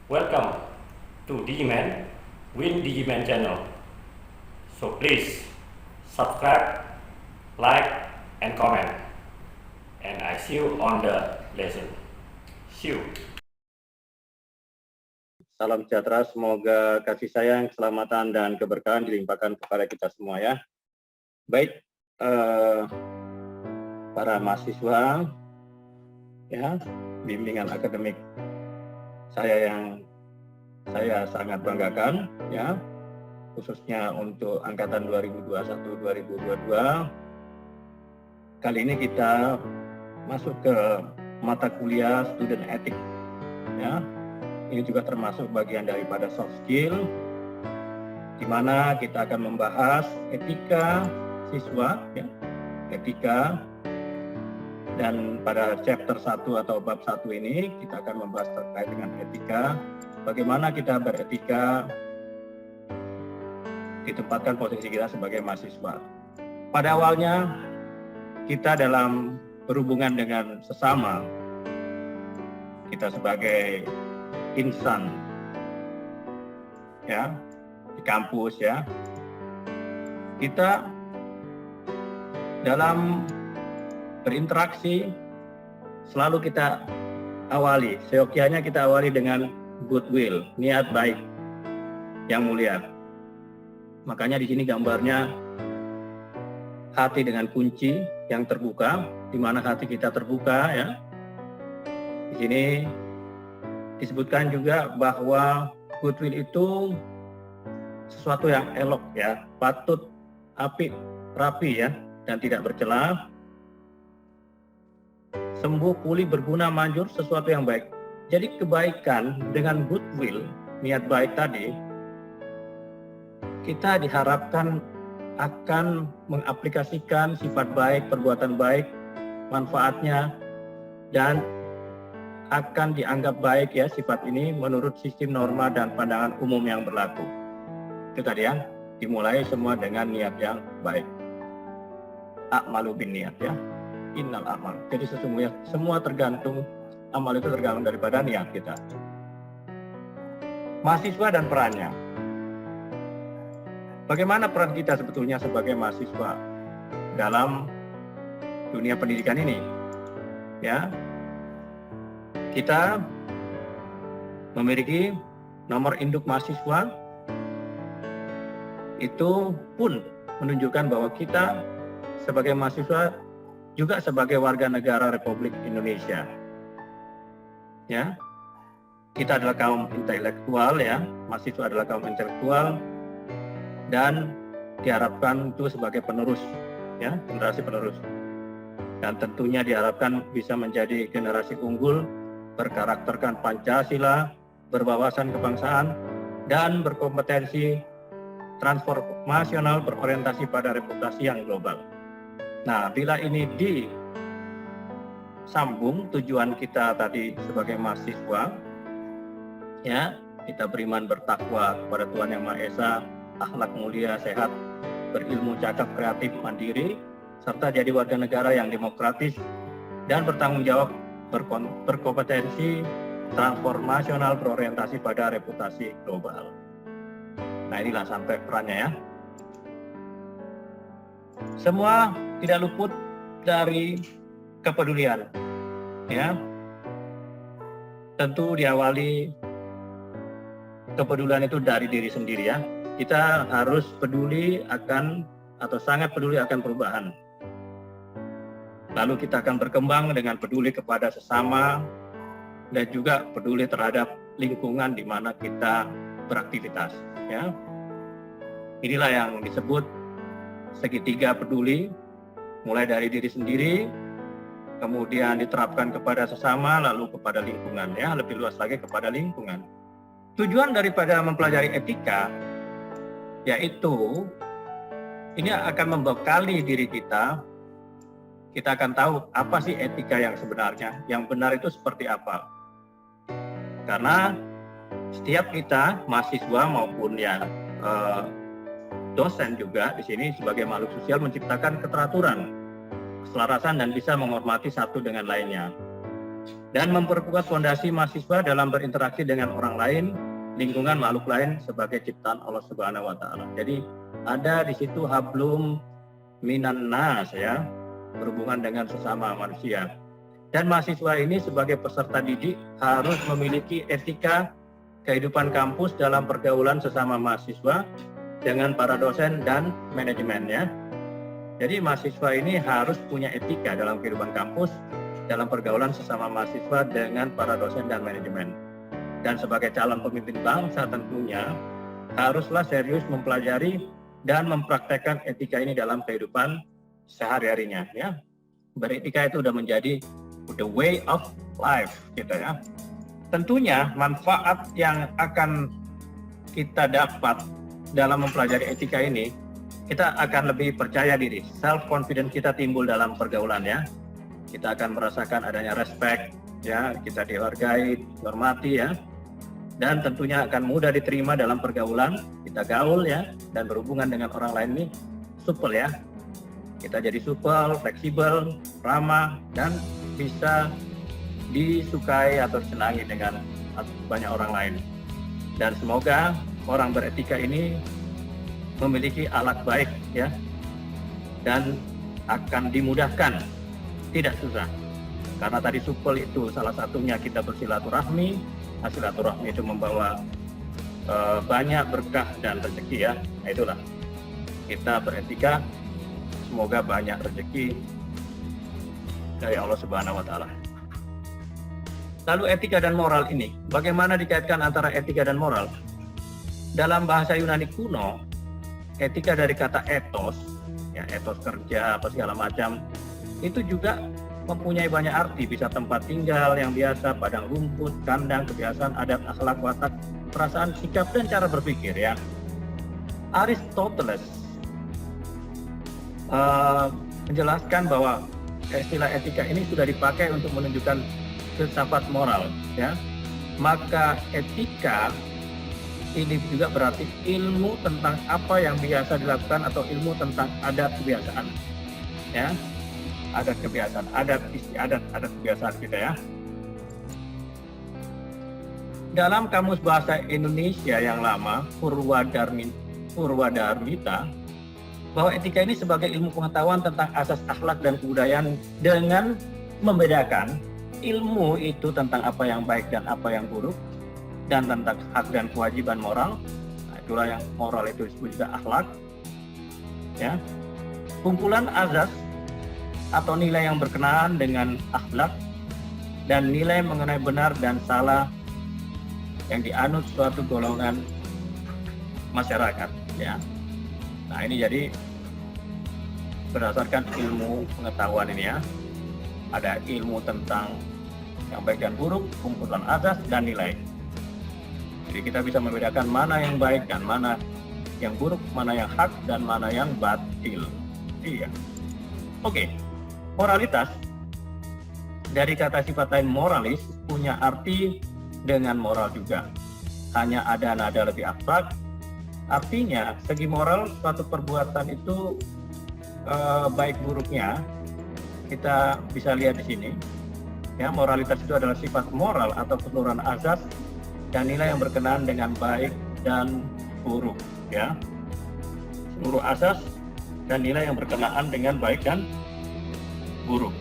Welcome to Digiman, Win Digiman channel. So please subscribe, like, and comment. And I see you on the lesson. See you. Salam sejahtera, semoga kasih sayang, keselamatan, dan keberkahan dilimpahkan kepada kita semua ya. Baik, para mahasiswa, ya, bimbingan akademik saya sangat banggakan, ya, khususnya untuk angkatan 2021-2022. Kali ini kita masuk ke mata kuliah student ethics, ya. Ini juga termasuk bagian daripada soft skill, di mana kita akan membahas etika siswa, ya, etika. Dan pada chapter 1 atau bab 1 ini kita akan membahas terkait dengan etika, bagaimana kita beretika ditempatkan posisi kita sebagai mahasiswa. Pada awalnya kita dalam berhubungan dengan sesama, kita sebagai insan, ya, di kampus, ya, kita dalam berinteraksi selalu kita awali, seyogyanya kita awali dengan goodwill, niat baik yang mulia. Makanya di sini gambarnya hati dengan kunci yang terbuka, di mana hati kita terbuka, ya. Di sini disebutkan juga bahwa goodwill itu sesuatu yang elok, ya, patut, apik, rapi, ya, dan tidak bercela. Sembuh, pulih, berguna, manjur, sesuatu yang baik. Jadi kebaikan dengan goodwill, niat baik tadi, kita diharapkan akan mengaplikasikan sifat baik, perbuatan baik, manfaatnya, dan akan dianggap baik, ya, sifat ini menurut sistem norma dan pandangan umum yang berlaku. Itu tadi, ya, dimulai semua dengan niat yang baik. A'malu bin niat, ya, innal amal. Jadi sesungguhnya semua tergantung, amal itu tergantung daripada niat kita. Mahasiswa dan perannya. Bagaimana peran kita sebetulnya sebagai mahasiswa dalam dunia pendidikan ini? Ya, kita memiliki nomor induk mahasiswa, itu pun menunjukkan bahwa kita sebagai mahasiswa juga sebagai warga negara Republik Indonesia. Ya, kita adalah kaum intelektual, ya, mahasiswa adalah kaum intelektual, dan diharapkan itu sebagai penerus, ya, generasi penerus. Dan tentunya diharapkan bisa menjadi generasi unggul, berkarakterkan Pancasila, berwawasan kebangsaan, dan berkompetensi transformasional berorientasi pada reputasi yang global. Nah, bila ini disambung tujuan kita tadi sebagai mahasiswa, ya, kita beriman, bertakwa kepada Tuhan Yang Maha Esa, akhlak mulia, sehat, berilmu, cakap, kreatif, mandiri, serta jadi warga negara yang demokratis dan bertanggung jawab, berkompetensi, transformasional, berorientasi pada reputasi global. Nah, inilah sampai perannya, ya. Semua tidak luput dari kepedulian, ya. Tentu diawali kepedulian itu dari diri sendiri, ya. Kita harus peduli akan, atau sangat peduli akan perubahan. Lalu kita akan berkembang dengan peduli kepada sesama dan juga peduli terhadap lingkungan di mana kita beraktivitas, ya. Inilah yang disebut segitiga peduli, mulai dari diri sendiri, kemudian diterapkan kepada sesama, lalu kepada lingkungan, ya, lebih luas lagi kepada lingkungan. Tujuan daripada mempelajari etika yaitu ini akan membekali diri kita. Kita akan tahu apa sih etika yang sebenarnya, yang benar itu seperti apa. Karena setiap kita, mahasiswa maupun, ya, dosen juga di sini sebagai makhluk sosial menciptakan keteraturan, keselarasan, dan bisa menghormati satu dengan lainnya. dan memperkuat fondasi mahasiswa dalam berinteraksi dengan orang lain, lingkungan, makhluk lain sebagai ciptaan Allah Subhanahu wa taala. Jadi ada di situ hablum minan nas ya, berhubungan dengan sesama manusia. Dan mahasiswa ini sebagai peserta didik harus memiliki etika kehidupan kampus dalam pergaulan sesama mahasiswa dengan para dosen dan manajemennya. Jadi mahasiswa ini harus punya etika dalam kehidupan kampus, dalam pergaulan sesama mahasiswa dengan para dosen dan manajemen. Dan sebagai calon pemimpin bangsa tentunya haruslah serius mempelajari dan mempraktekkan etika ini dalam kehidupan sehari-harinya ya. Beretika itu sudah menjadi the way of life gitu ya. Tentunya manfaat yang akan kita dapat dalam mempelajari etika ini, kita akan lebih percaya diri, self confidence kita timbul dalam pergaulan ya. Kita akan merasakan adanya respect ya, kita dihargai, dihormati ya. Dan tentunya akan mudah diterima dalam pergaulan, kita gaul ya, dan berhubungan dengan orang lain ini supel ya. Kita jadi supel, fleksibel, ramah, dan bisa disukai atau disenangi dengan banyak orang lain. Dan semoga orang beretika ini memiliki akhlak baik ya, dan akan dimudahkan, tidak susah. Karena tadi supel itu salah satunya kita bersilaturahmi, silaturahmi itu membawa banyak berkah dan rezeki ya. Nah, itulah kita beretika, semoga banyak rezeki dari Allah Subhanahu wa taala. Lalu etika dan moral ini, bagaimana dikaitkan antara etika dan moral? Dalam bahasa Yunani kuno, etika dari kata ethos, ya etos kerja apa segala macam, itu juga mempunyai banyak arti, bisa tempat tinggal yang biasa, padang rumput, kandang, kebiasaan, adat, akhlak, watak, perasaan, sikap, dan cara berpikir ya. Aristoteles menjelaskan bahwa istilah etika ini sudah dipakai untuk menunjukkan filsafat moral ya. Maka etika ini juga berarti ilmu tentang apa yang biasa dilakukan atau ilmu tentang adat kebiasaan ya. Adat kebiasaan, adat istiadat, adat kebiasaan kita ya. Dalam Kamus Bahasa Indonesia yang lama, Purwadarmita, bahwa etika ini sebagai ilmu pengetahuan tentang asas akhlak dan kebudayaan dengan membedakan ilmu itu tentang apa yang baik dan apa yang buruk, dan tentang hak dan kewajiban moral. Nah, itulah yang moral itu disebut juga akhlak ya. Kumpulan azas atau nilai yang berkenaan dengan akhlak dan nilai mengenai benar dan salah yang dianut suatu golongan masyarakat ya. Nah, ini jadi berdasarkan ilmu pengetahuan ini ya. Ada ilmu tentang yang baik dan buruk, kumpulan azas dan nilai. Jadi kita bisa membedakan mana yang baik dan mana yang buruk, mana yang hak dan mana yang batil. Iya. Oke. Moralitas dari kata sifat lain moralis punya arti dengan moral juga. Hanya ada nada lebih abstrak. Artinya segi moral suatu perbuatan itu baik buruknya kita bisa lihat di sini. Ya, moralitas itu adalah sifat moral atau keseluruhan azas dan nilai yang berkenaan dengan baik dan buruk. Ya, seluruh azas dan nilai yang berkenaan dengan baik dan buruk.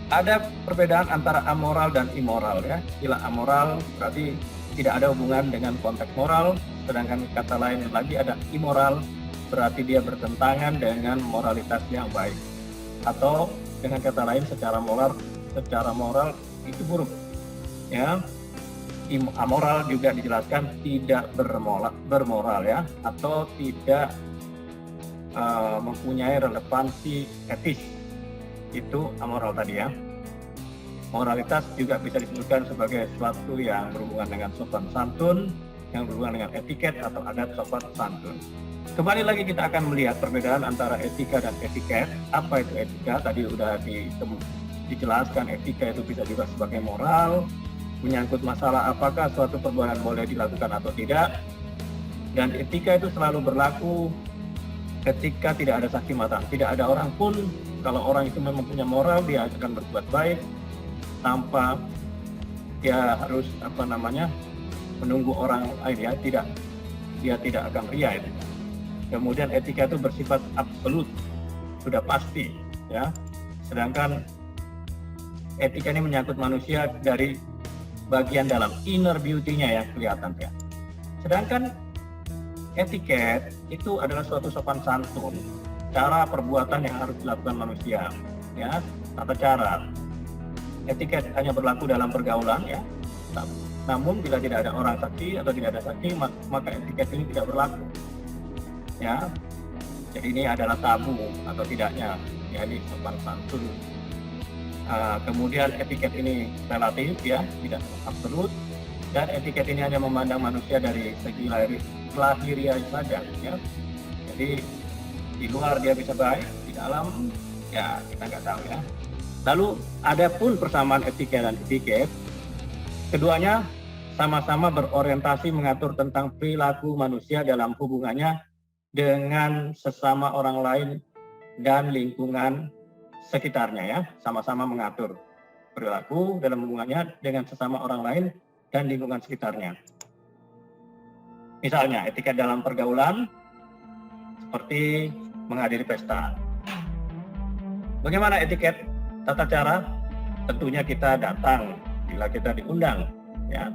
Ada perbedaan antara amoral dan immoral ya. Istilah amoral berarti tidak ada hubungan dengan konteks moral, sedangkan kata lain lagi ada immoral berarti dia bertentangan dengan moralitas yang baik. Atau dengan kata lain secara moral itu buruk. Ya. Amoral juga dijelaskan tidak bermoral ya, atau tidak mempunyai relevansi etis. Itu amoral tadi ya. Moralitas juga bisa disebutkan sebagai sesuatu yang berhubungan dengan sopan santun, yang berhubungan dengan etiket atau adat sopan santun. Kembali lagi kita akan melihat perbedaan antara etika dan etiket. Apa itu etika? Tadi sudah dijelaskan, etika itu bisa juga sebagai moral, menyangkut masalah apakah suatu perbuatan boleh dilakukan atau tidak. Dan etika itu selalu berlaku ketika tidak ada saksi mata. Tidak ada orang pun, kalau orang itu memang punya moral, dia akan berbuat baik. tanpa dia harus menunggu orang lain, ya, dia tidak akan ria itu. Kemudian etika itu bersifat absolut, sudah pasti, ya. Sedangkan etika ini menyangkut manusia dari bagian dalam, inner beauty-nya yang kelihatan, ya. Sedangkan etiket itu adalah suatu sopan santun, cara perbuatan yang harus dilakukan manusia, ya, tata cara. Etiket hanya berlaku dalam pergaulan, ya. Namun bila tidak ada orang saksi atau tidak ada saksi, maka etiket ini tidak berlaku, ya. Jadi ini adalah tabu atau tidaknya, ya, ini sopan santun. Kemudian etiket ini relatif, ya, tidak absolut, dan etiket ini hanya memandang manusia dari segi lahiriah saja, ya. Jadi di luar dia bisa baik, di dalam ya kita nggak tahu, ya. Lalu ada pun persamaan etika dan etiket, keduanya sama-sama berorientasi mengatur tentang perilaku manusia dalam hubungannya dengan sesama orang lain dan lingkungan sekitarnya, ya. Sama-sama mengatur perilaku dalam hubungannya dengan sesama orang lain dan lingkungan sekitarnya. Misalnya etika dalam pergaulan seperti menghadiri pesta. Bagaimana etiket tata cara? Tentunya kita datang bila kita diundang, ya.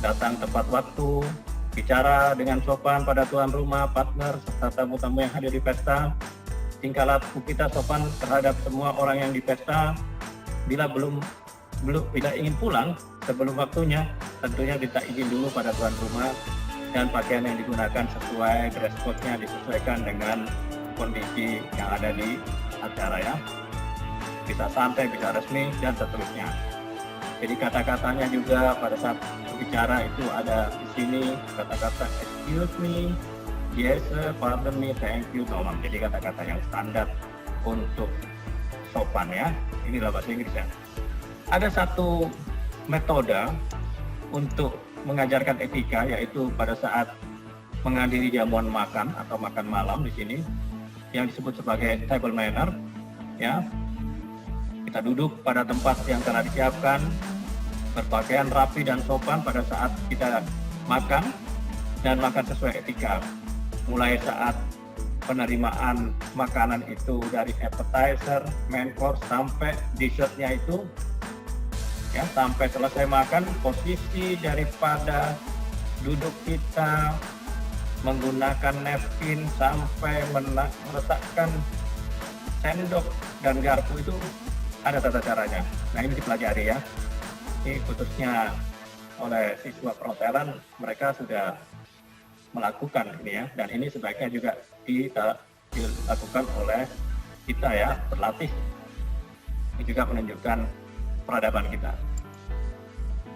Datang tepat waktu, bicara dengan sopan pada tuan rumah, partner, serta tamu-tamu yang hadir di pesta. Tingkah laku kita sopan terhadap semua orang yang di pesta. Bila ingin pulang sebelum waktunya, tentunya kita izin dulu pada tuan rumah, dan pakaian yang digunakan sesuai dress code-nya disesuaikan dengan kondisi yang ada di acara, ya. Bisa santai, bisa resmi, dan seterusnya. Jadi kata-katanya juga pada saat berbicara itu ada di sini kata-kata excuse me, yes sir, pardon me, thank you, no ma'am. Jadi kata-kata yang standar untuk sopan, ya. Inilah bahasa Inggris, ya. Ada satu metode untuk mengajarkan etika, yaitu pada saat menghadiri jamuan makan atau makan malam di sini yang disebut sebagai table manner, ya. Kita duduk pada tempat yang telah disiapkan, berpakaian rapi dan sopan pada saat kita makan, dan makan sesuai etika. Mulai saat penerimaan makanan itu dari appetizer, main course, sampai dessertnya itu, ya, sampai selesai makan, posisi daripada duduk kita, menggunakan napkin, sampai meletakkan sendok dan garpu itu ada tata caranya. Nah, ini dipelajari, ya. Ini khususnya oleh siswa perhotelan, mereka sudah melakukan ini, ya. Dan ini sebaiknya juga dilakukan oleh kita, ya, berlatih. Ini juga menunjukkan peradaban kita.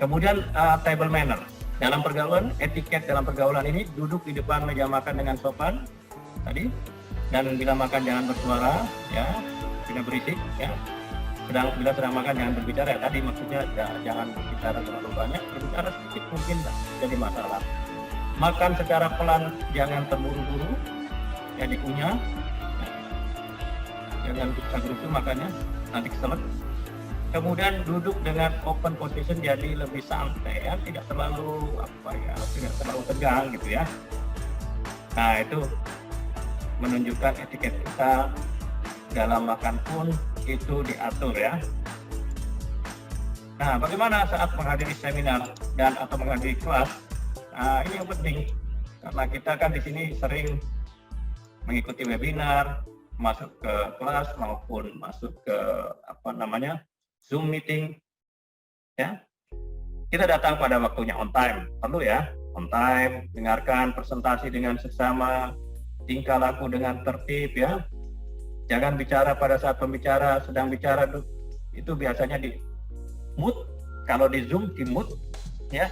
Kemudian table manner. Dalam pergaulan, etiket dalam pergaulan ini duduk di depan meja makan dengan sopan tadi, dan bila makan jangan bersuara, ya, tidak berisik, ya. Bila sedang makan jangan berbicara, ya. Tadi maksudnya jangan berbicara terlalu banyak, berbicara sedikit mungkin tak jadi masalah. Makan secara pelan, jangan terburu-buru, ya, dikunyah, ya. Jangan bisa makannya, nanti keselak. Kemudian duduk dengan open position, jadi lebih santai, ya, tidak terlalu tegang gitu, ya. Nah, itu menunjukkan etiket kita dalam makan pun itu diatur, ya. Nah, bagaimana saat menghadiri seminar dan atau menghadiri kelas? Nah, ini yang penting karena kita kan di sini sering mengikuti webinar, masuk ke kelas maupun masuk ke Zoom meeting, ya. Kita datang pada waktunya on time, perlu, ya, on time, dengarkan presentasi dengan seksama, tingkah laku dengan tertib, ya. Jangan bicara pada saat pembicara sedang bicara, itu biasanya di mute, kalau di Zoom di mute, ya.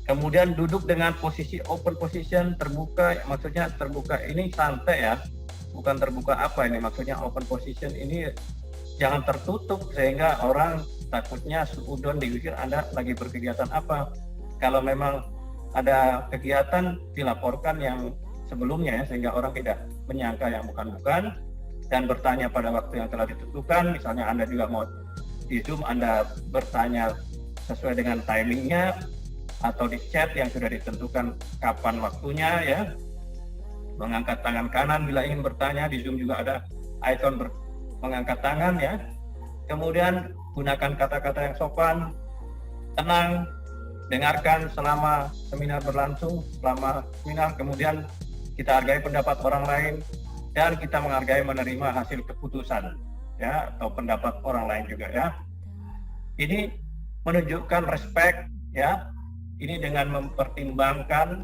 Kemudian duduk dengan posisi open position, terbuka, maksudnya terbuka ini santai, ya. Bukan terbuka apa ini, maksudnya open position ini jangan tertutup sehingga orang takutnya suudon dipikir Anda lagi berkegiatan apa. Kalau memang ada kegiatan dilaporkan yang sebelumnya, ya, sehingga orang tidak menyangka yang bukan-bukan dan bertanya pada waktu yang telah ditentukan. Misalnya Anda juga mau di Zoom Anda bertanya sesuai dengan timingnya, atau di chat yang sudah ditentukan kapan waktunya ya. Mengangkat tangan kanan bila ingin bertanya, di Zoom juga ada ikon mengangkat tangan ya. Kemudian gunakan kata-kata yang sopan, tenang, dengarkan selama seminar berlangsung, kemudian kita hargai pendapat orang lain dan kita menghargai menerima hasil keputusan ya, atau pendapat orang lain juga ya. Ini menunjukkan respect ya. Ini dengan mempertimbangkan,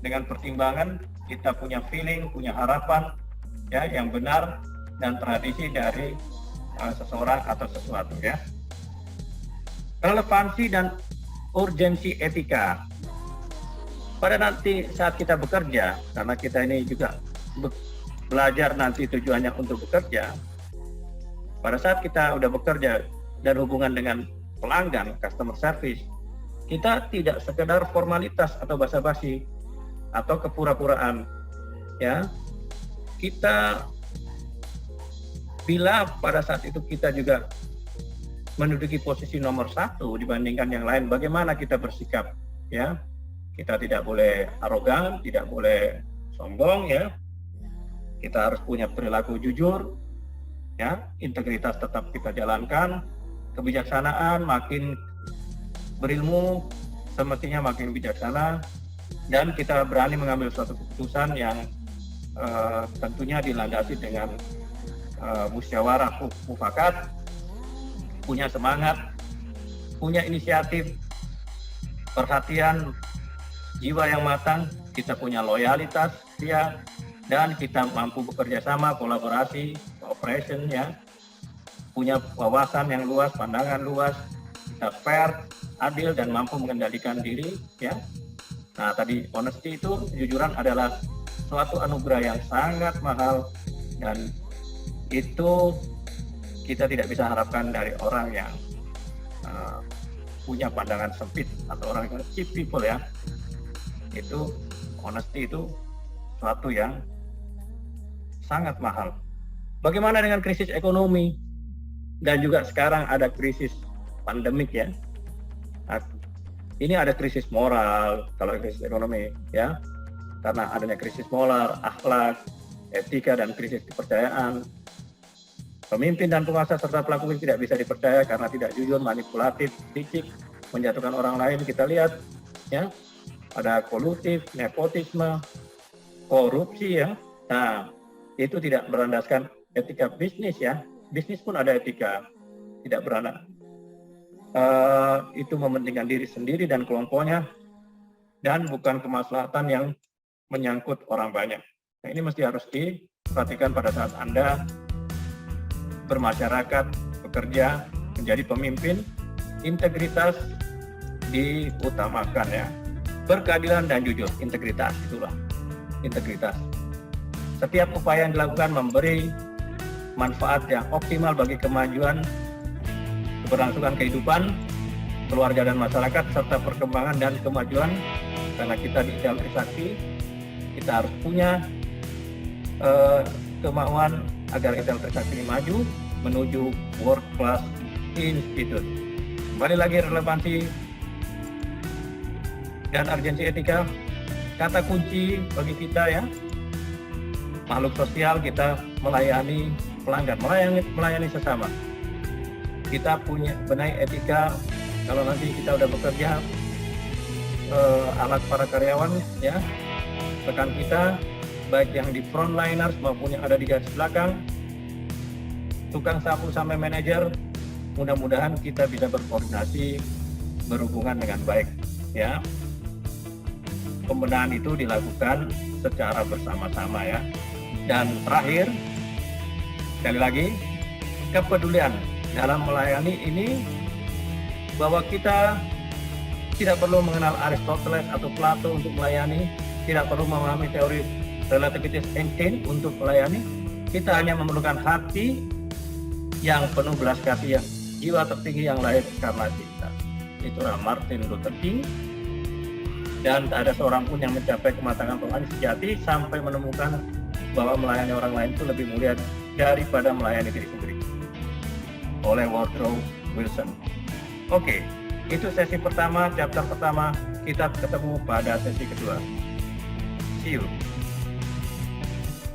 dengan pertimbangan kita punya feeling, punya harapan ya yang benar dan tradisi dari seseorang atau sesuatu ya. Relevansi dan urgensi etika. Pada nanti saat kita bekerja, karena kita ini juga belajar nanti tujuannya untuk bekerja. Pada saat kita udah bekerja dan hubungan dengan pelanggan, customer service, kita tidak sekedar formalitas atau basa-basi atau kepura-puraan ya. Kita bila pada saat itu kita juga menduduki posisi nomor 1 dibandingkan yang lain, bagaimana kita bersikap ya. Kita tidak boleh arogan, tidak boleh sombong ya. Kita harus punya perilaku jujur ya, integritas tetap kita jalankan, kebijaksanaan, makin berilmu semestinya makin bijaksana, dan kita berani mengambil suatu keputusan yang tentunya dilandasi dengan musyawarah mufakat, punya semangat, punya inisiatif, perhatian, jiwa yang matang, kita punya loyalitas ya, dan kita mampu bekerja sama, kolaborasi, cooperation ya, punya wawasan yang luas, pandangan luas, kita fair, adil, dan mampu mengendalikan diri ya. Nah tadi honesty itu, kejujuran adalah suatu anugerah yang sangat mahal, dan itu kita tidak bisa harapkan dari orang yang punya pandangan sempit atau orang yang cheap people ya. Itu honesty itu suatu yang sangat mahal. Bagaimana dengan krisis ekonomi, dan juga sekarang ada krisis pandemik ya. Nah, ini ada krisis moral kalau krisis ekonomi ya, karena adanya krisis moral, akhlak, etika, dan krisis kepercayaan. Pemimpin dan penguasa serta pelaku bisnis tidak bisa dipercaya karena tidak jujur, manipulatif, licik, menjatuhkan orang lain. Kita lihat ya, ada kolutif, nepotisme, korupsi ya. Nah, itu tidak berlandaskan etika bisnis ya. Bisnis pun ada etika, tidak beranak. Itu mementingkan diri sendiri dan kelompoknya, dan bukan kemaslahatan yang menyangkut orang banyak. Nah, ini mesti harus diperhatikan pada saat Anda bermasyarakat, bekerja, menjadi pemimpin. Integritas diutamakan ya. Berkeadilan dan jujur, integritas, itulah integritas. Setiap upaya yang dilakukan memberi manfaat yang optimal bagi kemajuan, keberlangsungan kehidupan, keluarga dan masyarakat, serta perkembangan dan kemajuan. Karena kita di Intel Trisakti, kita harus punya kemauan agar Intel Trisakti ini maju menuju world class institute. Kembali lagi relevansi dan urgensi etika, kata kunci bagi kita ya, makhluk sosial, kita melayani pelanggan, melayani sesama. Kita punya benahi etika, kalau nanti kita udah bekerja, alat para karyawan ya, rekan kita, baik yang di frontliners maupun yang ada di garis belakang, tukang sapu sampai manajer, mudah-mudahan kita bisa berkoordinasi, berhubungan dengan baik ya. Pembenahan itu dilakukan secara bersama-sama ya. Dan terakhir, sekali lagi, kepedulian dalam melayani ini, bahwa kita tidak perlu mengenal Aristoteles atau Plato untuk melayani, tidak perlu memahami teori relativitas Einstein untuk melayani. Kita hanya memerlukan hati yang penuh belas kasihan, jiwa tertinggi yang lahir karena cinta. Itulah Martin Luther King. Dan tak ada seorang pun yang mencapai kematangan rohani sejati sampai menemukan bahwa melayani orang lain itu lebih mulia daripada melayani diri sendiri. Oleh Woodrow Wilson. Oke, itu sesi pertama, chapter pertama. Kita ketemu pada sesi kedua. See you.